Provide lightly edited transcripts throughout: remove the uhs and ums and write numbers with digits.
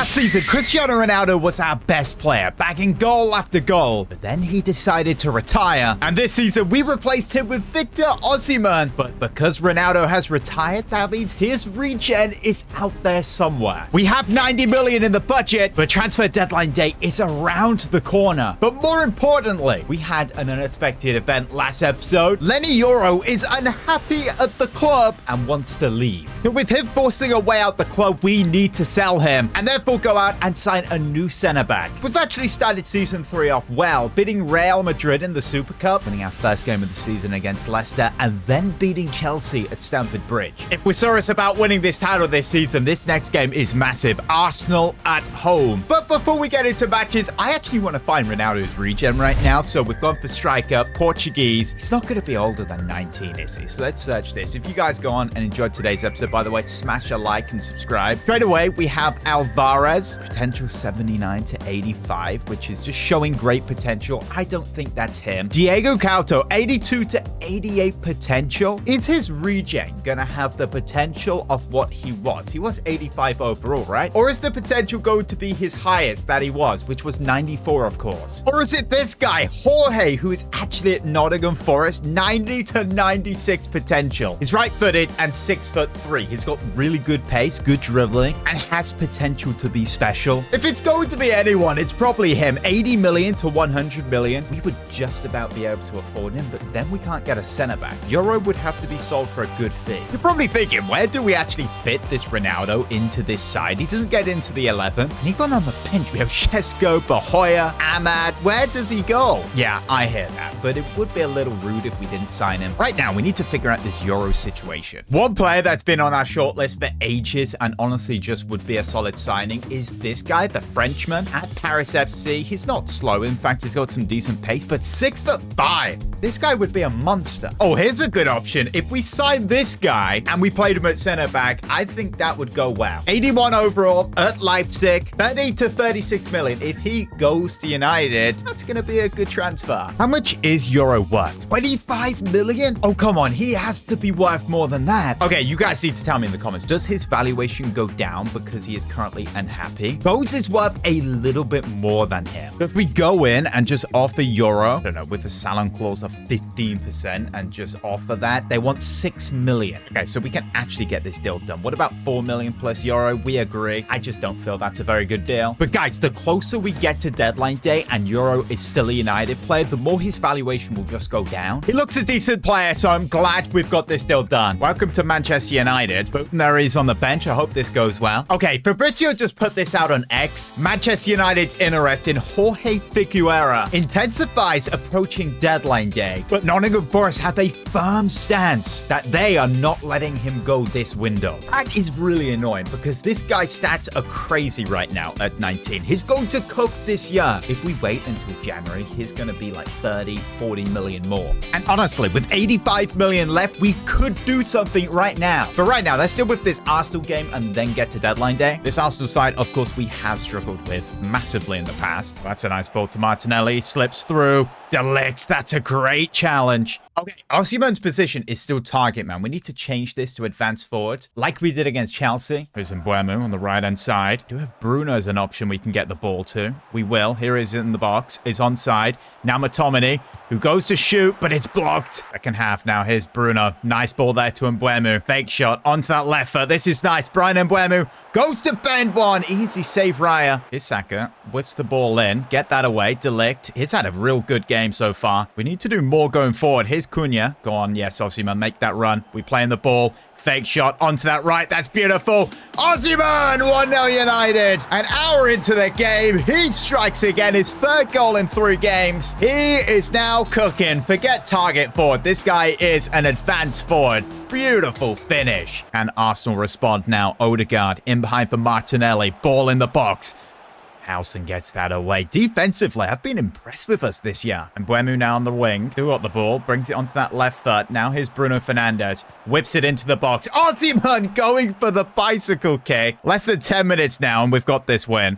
Last season, Cristiano Ronaldo was our best player, bagging goal after goal. But then he decided to retire. And this season, we replaced him with Victor Osimhen. But because Ronaldo has retired, that means his regen is out there somewhere. We have 90 million in the budget, but transfer deadline day is around the corner. But more importantly, we had an unexpected event last episode. Yoro is unhappy at the club and wants to leave. With him forcing a way out the club, we need to sell him and therefore go out and sign a new centre-back. We've actually started season 3 off well, beating Real Madrid in the Super Cup, winning our first game of the season against Leicester, and then beating Chelsea at Stamford Bridge. If we're serious about winning this title this season, this next game is massive. Arsenal at home. But before we get into matches, I actually want to find Ronaldo's regen right now, so we've gone for striker, Portuguese. He's not going to be older than 19, is he? So let's search this. If you guys go on and enjoyed today's episode, by the way, smash a like and subscribe. Straight away, we have Alvarez, potential 79 to 85, which is just showing great potential. I don't think that's him. Diego Couto, 82 to 88 potential. Is his regen going to have the potential of what he was? He was 85 overall, right? Or is the potential going to be his highest that he was, which was 94, of course? Or is it this guy, Jorge, who is actually at Nottingham Forest, 90 to 96 potential? He's right-footed and 6'3". He's got really good pace, good dribbling, and has potential to be special. If it's going to be anyone, it's probably him. 80 million to 100 million. We would just about be able to afford him, but then we can't get a centre-back. Yoro would have to be sold for a good fee. You're probably thinking, where do we actually fit this Ronaldo into this side? He doesn't get into the 11. And even on the bench, we have Shesko, Bahoya, Ahmad. Where does he go? Yeah, I hear that, but it would be a little rude if we didn't sign him. Right now, we need to figure out this Yoro situation. One player that's been on our shortlist for ages and honestly just would be a solid signing is this guy, the Frenchman at Paris FC. He's not slow. In fact, he's got some decent pace, but 6'5". This guy would be a monster. Oh, here's a good option. If we sign this guy and we played him at center back, I think that would go well. 81 overall at Leipzig, 30 to 36 million. If he goes to United, that's going to be a good transfer. How much is Yoro worth? 25 million? Oh, come on. He has to be worth more than that. Okay, you guys need to tell me in the comments. Does his valuation go down because he is currently unhappy? Bose is worth a little bit more than him. If we go in and just offer Yoro, I don't know, with a salon clause of 15% and just offer that, they want 6 million. Okay, so we can actually get this deal done. What about 4 million plus Yoro? We agree. I just don't feel that's a very good deal. But guys, the closer we get to deadline day and Yoro is still a United player, the more his valuation will just go down. He looks a decent player, so I'm glad we've got this deal done. Welcome to Manchester United. Boom, there he is on the bench. I hope this goes well. Okay, Fabrizio just put this out on X. Manchester United's interest in Jorge Figueira intensifies approaching deadline day, but Nottingham Forest have a firm stance that they are not letting him go this window. That is really annoying because this guy's stats are crazy right now at 19. He's going to cook this year. If we wait until January, he's going to be like 30, 40 million more. And honestly, with 85 million left, we could do something right now. But right now, let's deal with this Arsenal game and then get to deadline day. This Arsenal side, of course, we have struggled with massively in the past. That's a nice ball to Martinelli. Slips through. De Ligt, that's a great challenge. Okay, Osimhen's position is still target man. We need to change this to advance forward, like we did against Chelsea. Here's Mbeumo on the right-hand side. Do we have Bruno as an option we can get the ball to? We will. Here he is in the box. Is onside. Now McTominay, who goes to shoot, but it's blocked. Second half now. Here's Bruno. Nice ball there to Mbeumo. Fake shot onto that left foot. This is nice. Brian Mbeumo goes to bend one. Easy save, Raya. Here's Saka. Whips the ball in. Get that away. De Ligt. He's had a real good game so far. We need to do more going forward. Here's Cunha. Go on. Yes, Osimhen, make that run. We playing the ball. Fake shot onto that right. That's beautiful. Osimhen, 1-0 United. An hour into the game, he strikes again. His third goal in 3 games. He is now cooking. Forget target forward. This guy is an advanced forward. Beautiful finish. And Arsenal respond now. Odegaard in behind for Martinelli. Ball in the box. Howson gets that away. Defensively, I've been impressed with us this year. And Mbeumo now on the wing. Who got the ball? Brings it onto that left foot. Now here's Bruno Fernandes. Whips it into the box. Osimhen going for the bicycle kick. Less than 10 minutes now, and we've got this win.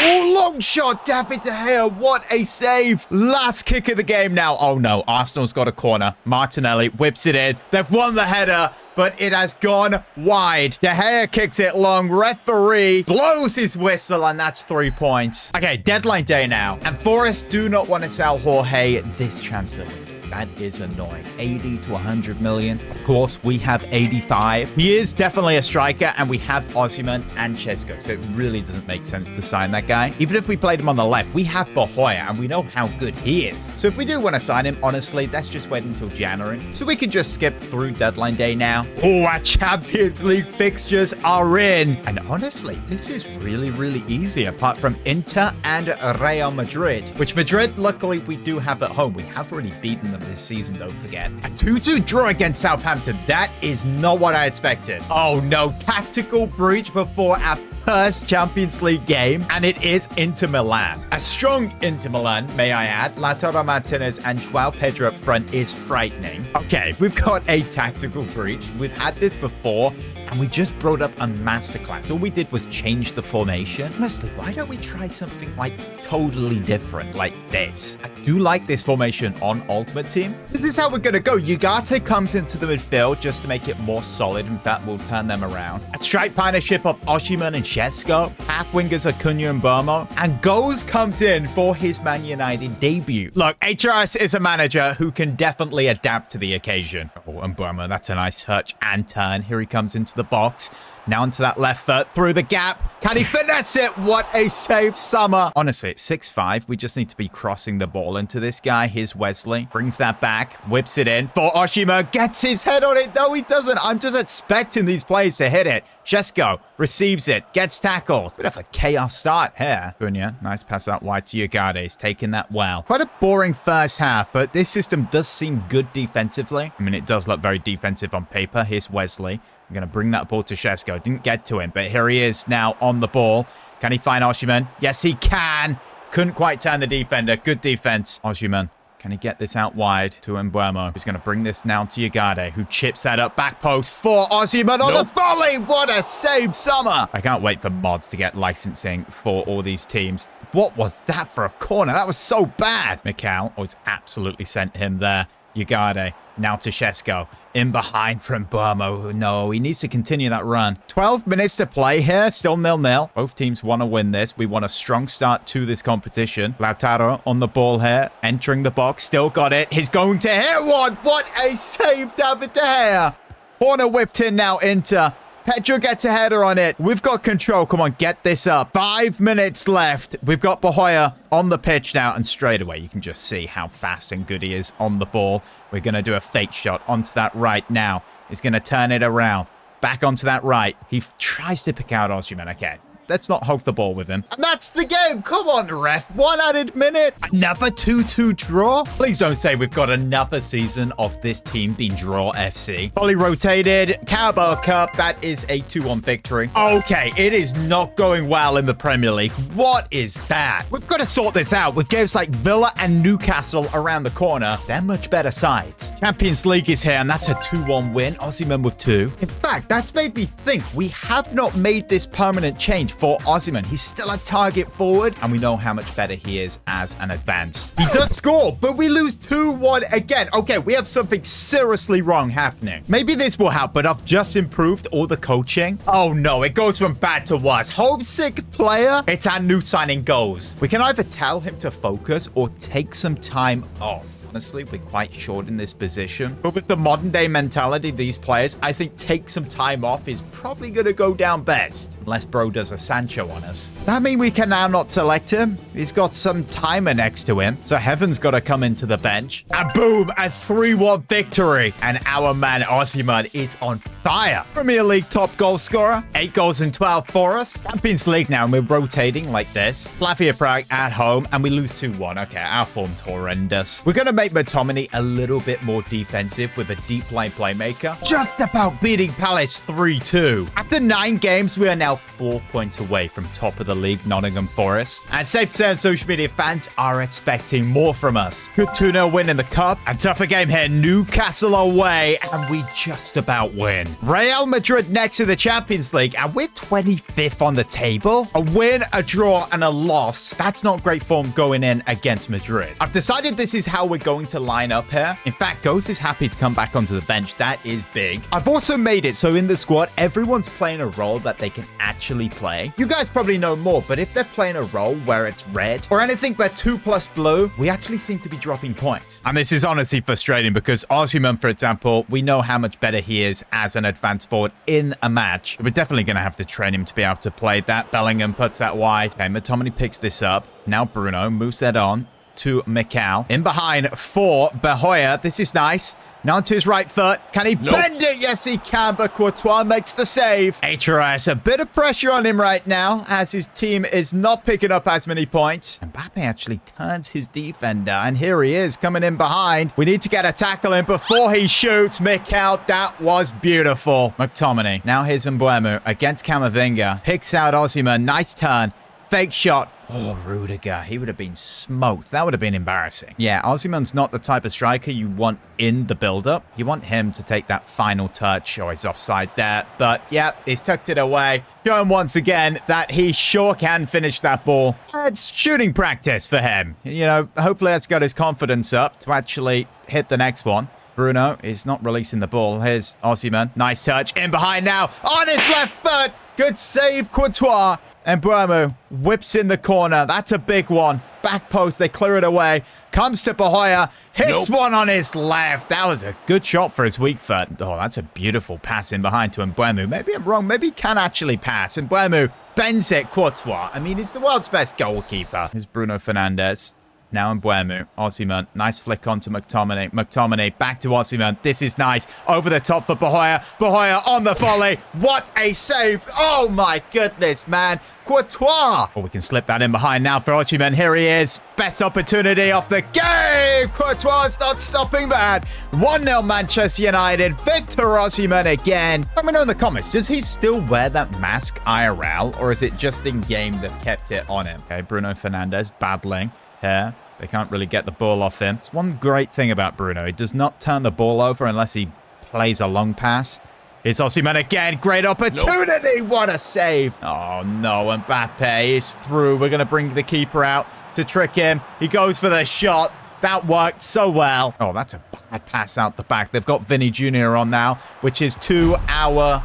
Oh, long shot. David De Gea. What a save. Last kick of the game now. Oh, no. Arsenal's got a corner. Martinelli whips it in. They've won the header. but it has gone wide. De Gea kicks it long. Referee blows his whistle, and that's 3 points. Okay, deadline day now. And Forest do not want to sell Jorge this transfer. That is annoying. 80 to 100 million. Of course, we have 85. He is definitely a striker, and we have Osimhen and Chesko, so it really doesn't make sense to sign that guy. Even if we played him on the left, we have Bahoya, and we know how good he is. So if we do want to sign him, honestly, let's just wait until January. So we can just skip through deadline day now. Oh, our Champions League fixtures are in. And honestly, this is really, really easy, apart from Inter and Real Madrid, which Madrid, luckily, we do have at home. We have already beaten them this season, don't forget. A 2-2 draw against Southampton. That is not what I expected. Oh no, tactical breach before our first Champions League game, and it is Inter Milan. A strong Inter Milan, may I add. Lautaro Martinez and Joao Pedro up front is frightening. Okay, we've got a tactical breach. We've had this before, and we just brought up a masterclass. All we did was change the formation. Honestly, why don't we try something like totally different, like this? I do like this formation on Ultimate Team. This is how we're going to go. Ugarte comes into the midfield just to make it more solid. In fact, we'll turn them around. A strike partnership of Osimhen and Chesko. Half wingers Acuna and Burmo. And Goals comes in for his Man United debut. Look, HRS is a manager who can definitely adapt to the occasion. Oh, and Burmo, that's a nice touch and turn. Here he comes into the box. Now onto that left foot, through the gap. Can he finesse it? What a save, Summer. Honestly, it's 6-5. We just need to be crossing the ball into this guy. Here's Wesley. Brings that back. Whips it in for Osimhen. Gets his head on it. No, he doesn't. I'm just expecting these players to hit it. Chesko receives it. Gets tackled. Bit of a chaos start here. Cunha, nice pass out wide to Ugarte. He's taking that well. Quite a boring first half, but this system does seem good defensively. I mean, it does look very defensive on paper. Here's Wesley. I'm going to bring that ball to Chesko. Didn't get to him, but here he is now on the ball. Can he find Osimhen? Yes, he can. Couldn't quite turn the defender. Good defense. Osimhen. Can he get this out wide to Mbeumo? Who's going to bring this now to Ugarte, who chips that up back post for Osimhen on the volley. What a save, Summer. I can't wait for mods to get licensing for all these teams. What was that for a corner? That was so bad. Mikal was absolutely sent him there. Ugarte now to Chesko. In behind from Burmo. No, he needs to continue that run. 12 minutes to play here. Still 0-0. Both teams want to win this. We want a strong start to this competition. Lautaro on the ball here. Entering the box. Still got it. He's going to hit one. What a save, David De Gea. Corner whipped in now, Inter. Pedro gets a header on it. We've got control. Come on, get this up. 5 minutes left. We've got Bahoya on the pitch now, and straight away you can just see how fast and good he is on the ball. We're going to do a fake shot onto that right now. He's going to turn it around. Back onto that right. He tries to pick out Osimhen. Okay, let's not hold the ball with him. And that's the game. Come on, ref. 1 added minute. Another 2-2 draw. Please don't say we've got another season of this team being Draw FC. Fully rotated. Carabao Cup. That is a 2-1 victory. Okay, it is not going well in the Premier League. What is that? We've got to sort this out with games like Villa and Newcastle around the corner. They're much better sides. Champions League is here, and that's a 2-1 win. Osimhen with 2. In fact, that's made me think we have not made this permanent change for Osimhen. He's still a target forward, and we know how much better he is as an advanced. He does score, but we lose 2-1 again. Okay, we have something seriously wrong happening. Maybe this will help, but I've just improved all the coaching. Oh no, it goes from bad to worse. Homesick player. It's our new signing Goals. We can either tell him to focus or take some time off. Honestly, we're quite short in this position. But with the modern day mentality, these players, I think take some time off is probably going to go down best. Unless bro does a Sancho on us. That mean we can now not select him? He's got some timer next to him. So Heaven's got to come into the bench. And boom, a 3-1 victory. And our man Osimhen is on fire. Premier League top goal scorer. 8 goals in 12 for us. Champions League now, and we're rotating like this. Slavia Prague at home, and we lose 2-1. Okay, our form's horrendous. We're going to make McTominay a little bit more defensive with a deep line playmaker. Just about beating Palace 3-2. After 9 games, we are now 4 points away from top of the league, Nottingham Forest. And safe to say on social media, fans are expecting more from us. Good 2-0 win in the cup. A tougher game here, Newcastle away, and we just about win. Real Madrid next in the Champions League, and we're 25th on the table. A win, a draw, and a loss. That's not great form going in against Madrid. I've decided this is how we're going going to line up here. In fact, Ghost is happy to come back onto the bench. That is big. I've also made it so in the squad, everyone's playing a role that they can actually play. You guys probably know more, but if they're playing a role where it's red or anything where 2+ blue, we actually seem to be dropping points. And this is honestly frustrating because Osimhen, for example, we know how much better he is as an advanced forward in a match. We're definitely going to have to train him to be able to play that. Bellingham puts that wide. Okay, McTominay picks this up. Now Bruno moves that on to Mikal. In behind for Behoya. This is nice. Now onto his right foot. Can he bend it? Yes, he can, but Courtois makes the save. HRS, a bit of pressure on him right now as his team is not picking up as many points. Mbappe actually turns his defender, and here he is coming in behind. We need to get a tackle in before he shoots. Mikal, that was beautiful. McTominay. Now here's Mbeumo against Camavinga. Picks out Osimhen. Nice turn. Fake shot. Oh, Rudiger. He would have been smoked. That would have been embarrassing. Yeah, Osimhen's not the type of striker you want in the build-up. You want him to take that final touch. Oh, he's offside there. But, yeah, he's tucked it away. Showing once again that he sure can finish that ball. It's shooting practice for him. You know, hopefully that's got his confidence up to actually hit the next one. Bruno is not releasing the ball. Here's Osimhen. Nice touch. In behind now. On his left foot. Good save, Courtois. And Mbeumo whips in the corner. That's a big one. Back post. They clear it away. Comes to Behoya. Hits one on his left. That was a good shot for his weak foot. Oh, that's a beautiful pass in behind to Mbeumo. Maybe I'm wrong. Maybe he can actually pass. Mbeumo bends it. Courtois. I mean, he's the world's best goalkeeper. Here's Bruno Fernandes. Now Mbeumo. Osimhen. Nice flick onto McTominay. McTominay back to Osimhen. This is nice. Over the top for Behoya. Behoya on the volley. What a save. Oh my goodness, man. Courtois. Oh, we can slip that in behind now for Osimhen. Here he is. Best opportunity off the game. Courtois is not stopping that. 1-0 Manchester United. Victor Osimhen again. Let me know in the comments. Does he still wear that mask IRL, or is it just in game they've kept it on him? Okay, Bruno Fernandes battling here. They can't really get the ball off him. It's one great thing about Bruno. He does not turn the ball over unless he plays a long pass. It's Osimhen again. Great opportunity. What a save. Oh, no. Mbappe is through. We're going to bring the keeper out to trick him. He goes for the shot. That worked so well. Oh, that's a bad pass out the back. They've got Vinny Jr. on now, which is to our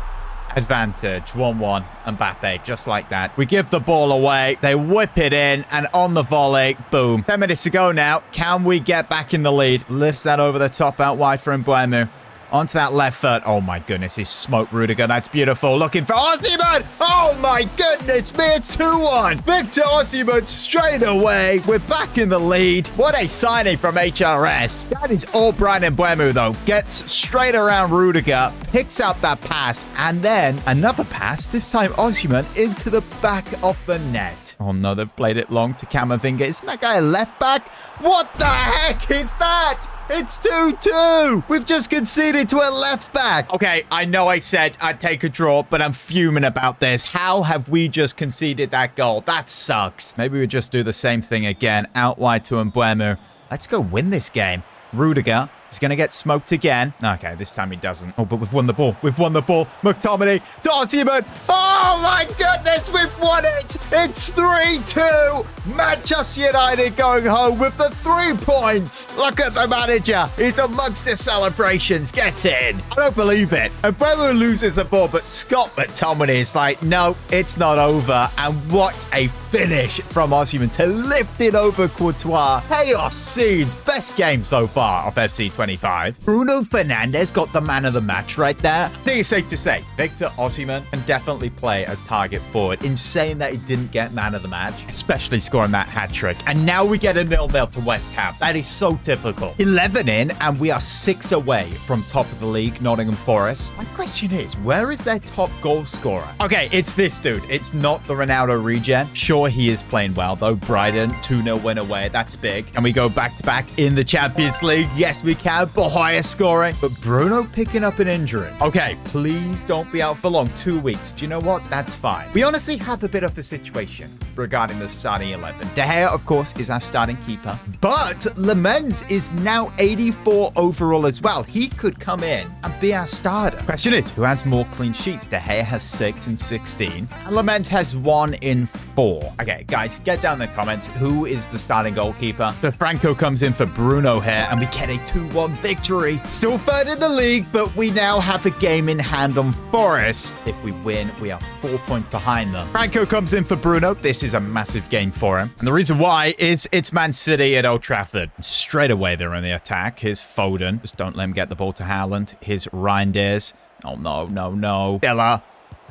advantage. 1-1. Mbappe, just like that. We give the ball away. They whip it in, and on the volley, boom. 10 minutes to go now. Can we get back in the lead? Lifts that over the top out wide for Mbeumo. Onto that left foot. Oh my goodness, he smoked Rudiger. That's beautiful. Looking for Osimhen. Oh my goodness me, it's 2-1. Victor Osimhen straight away. We're back in the lead. What a signing from HRS. That is all Brian Mbeumo though. Gets straight around Rudiger, picks out that pass, and then another pass. This time Osimhen into the back of the net. Oh no, they've played it long to Camavinga. Isn't that guy a left back? What the heck is that? It's 2-2. We've just conceded to a left back. Okay, I know I said I'd take a draw, but I'm fuming about this. How have we just conceded that goal? That sucks. Maybe we just do the same thing again. Out wide to Mbeumo. Let's go win this game. Rudiger is going to get smoked again. Okay, this time he doesn't. Oh, but we've won the ball. We've won the ball. McTominay to Osimhen. Oh, my goodness. We've won it. It's 3-2. Manchester United going home with the 3 points. Look at the manager. He's amongst the celebrations. Gets in. I don't believe it. Mbeumo loses the ball, but Scott McTominay is like, no, it's not over. And what a finish from Osimhen to lift it over Courtois. Chaos scenes. Best game so far of FC 25. Bruno Fernandes got the man of the match right there. I think it's safe to say Victor Osimhen can definitely play as target forward. Insane that he didn't get man of the match, especially scoring that hat-trick. And now we get a 0-0 to West Ham. That is so typical. 11 in, and we are 6 away from top of the league, Nottingham Forest. My question is, where is their top goal scorer? Okay, it's this dude. It's not the Ronaldo regen. Sure, he is playing well, though. Brighton, 2-0 win away. That's big. And we go back-to-back in the Champions League. Yes, we can. Behoya scoring, but Bruno picking up an injury. Okay, please don't be out for long. 2 weeks. Do you know what? That's fine. We honestly have a bit of a situation regarding the starting 11. De Gea, of course, is our starting keeper, but Lamens is now 84 overall as well. He could come in and be our starter. Question is, who has more clean sheets? De Gea has 6 in 16, and Lamens has 1 in 4. Okay, guys, get down in the comments. Who is the starting goalkeeper? So Franco comes in for Bruno here, and we get a 2-1 victory. Still third in the league, but we now have a game in hand on Forest. If we win, we are 4 points behind them. Franco comes in for Bruno. This is a massive game for him. And the reason why is it's Man City at Old Trafford. Straight away, they're in the attack. Here's Foden. Just don't let him get the ball to Haaland. Here's Reinders. Oh, no, no, no. Villa.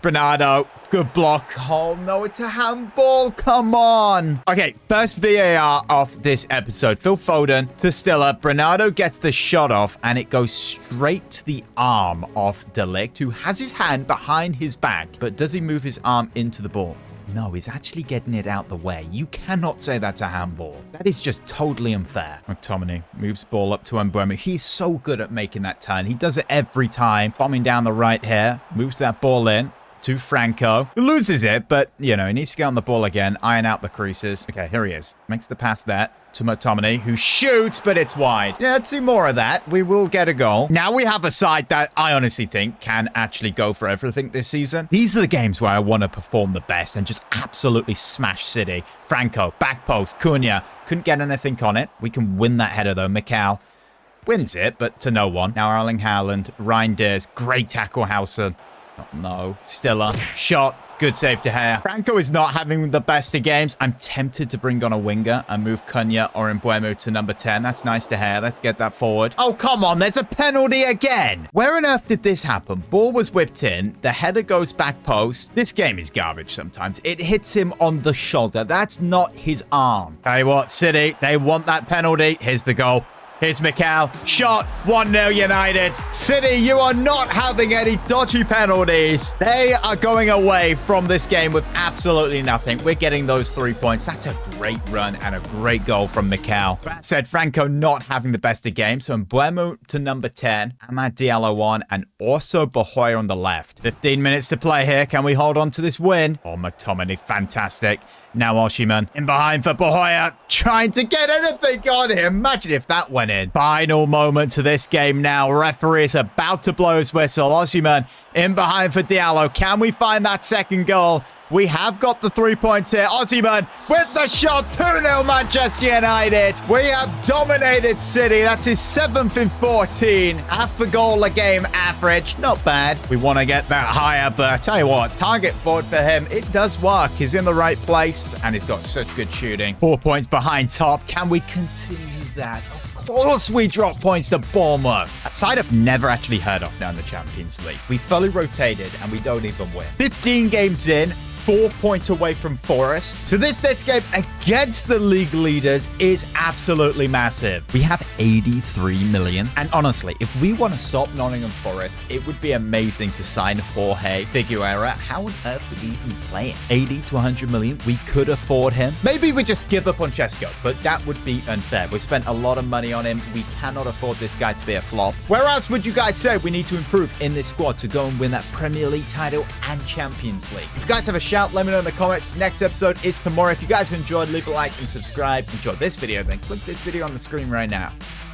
Bernardo, good block. Oh no, it's a handball. Come on. Okay, first VAR of this episode. Phil Foden to Stiller. Bernardo gets the shot off and it goes straight to the arm of De Ligt, who has his hand behind his back. But does he move his arm into the ball? No, he's actually getting it out the way. You cannot say that's a handball. That is just totally unfair. McTominay moves ball up to Mbeumo. He's so good at making that turn. He does it every time. Bombing down the right here. Moves that ball in to Franco, who loses it, but, you know, he needs to get on the ball again, iron out the creases. Okay, here he is. Makes the pass there to McTominay, who shoots, but it's wide. Yeah, let's see more of that. We will get a goal. Now we have a side that I honestly think can actually go for everything this season. These are the games where I want to perform the best and just absolutely smash City. Franco, back post, Cunha, couldn't get anything on it. We can win that header though. Mikal wins it, but to no one. Now Erling Haaland, Reinders, great tackle, Hauser. Oh, no. Stiller. Shot. Good save to Gea. Franco is not having the best of games. I'm tempted to bring on a winger and move Cunha or Mbeumo to number 10. That's nice to Gea. Let's get that forward. Oh, come on. There's a penalty again. Where on earth did this happen? Ball was whipped in. The header goes back post. This game is garbage sometimes. It hits him on the shoulder. That's not his arm. Tell you what, City, they want that penalty. Here's the goal. Here's Mikal. Shot. 1-0 United. City, you are not having any dodgy penalties. They are going away from this game with absolutely nothing. We're getting those 3 points. That's a great run and a great goal from Mikal. That said, Franco not having the best of games. So Mbeumo to number 10. Amad Diallo on. And also Bahoya on the left. 15 minutes to play here. Can we hold on to this win? Oh, McTominay. Fantastic. Now Osimhen in behind for Bahoya, trying to get anything on him. Imagine if that went in. Final moment to this game now. Referee is about to blow his whistle. Osimhen in behind for Diallo. Can we find that second goal? We have got the 3 points here. Osimhen with the shot. 2-0 Manchester United. We have dominated City. That's his 7th in 14. Half a goal a game average. Not bad. We want to get that higher, but I tell you what, target forward for him, it does work. He's in the right place, and he's got such good shooting. 4 points behind top. Can we continue that? Of course we drop points to Bournemouth. A side I've never actually heard of now in the Champions League. We fully rotated, and we don't even win. 15 games in. 4 points away from Forest. So this next game against the league leaders is absolutely massive. We have 83 million. And honestly, if we want to stop Nottingham Forest, it would be amazing to sign Jorge Figueira. How on earth would we even play him? 80 to 100 million. We could afford him. Maybe we just give up on Chesko, but that would be unfair. We spent a lot of money on him. We cannot afford this guy to be a flop. Where else would you guys say we need to improve in this squad to go and win that Premier League title and Champions League? If you guys have a shout, let me know in the comments. Next episode is tomorrow. If you guys have enjoyed, leave a like and subscribe. Enjoy this video, then click this video on the screen right now.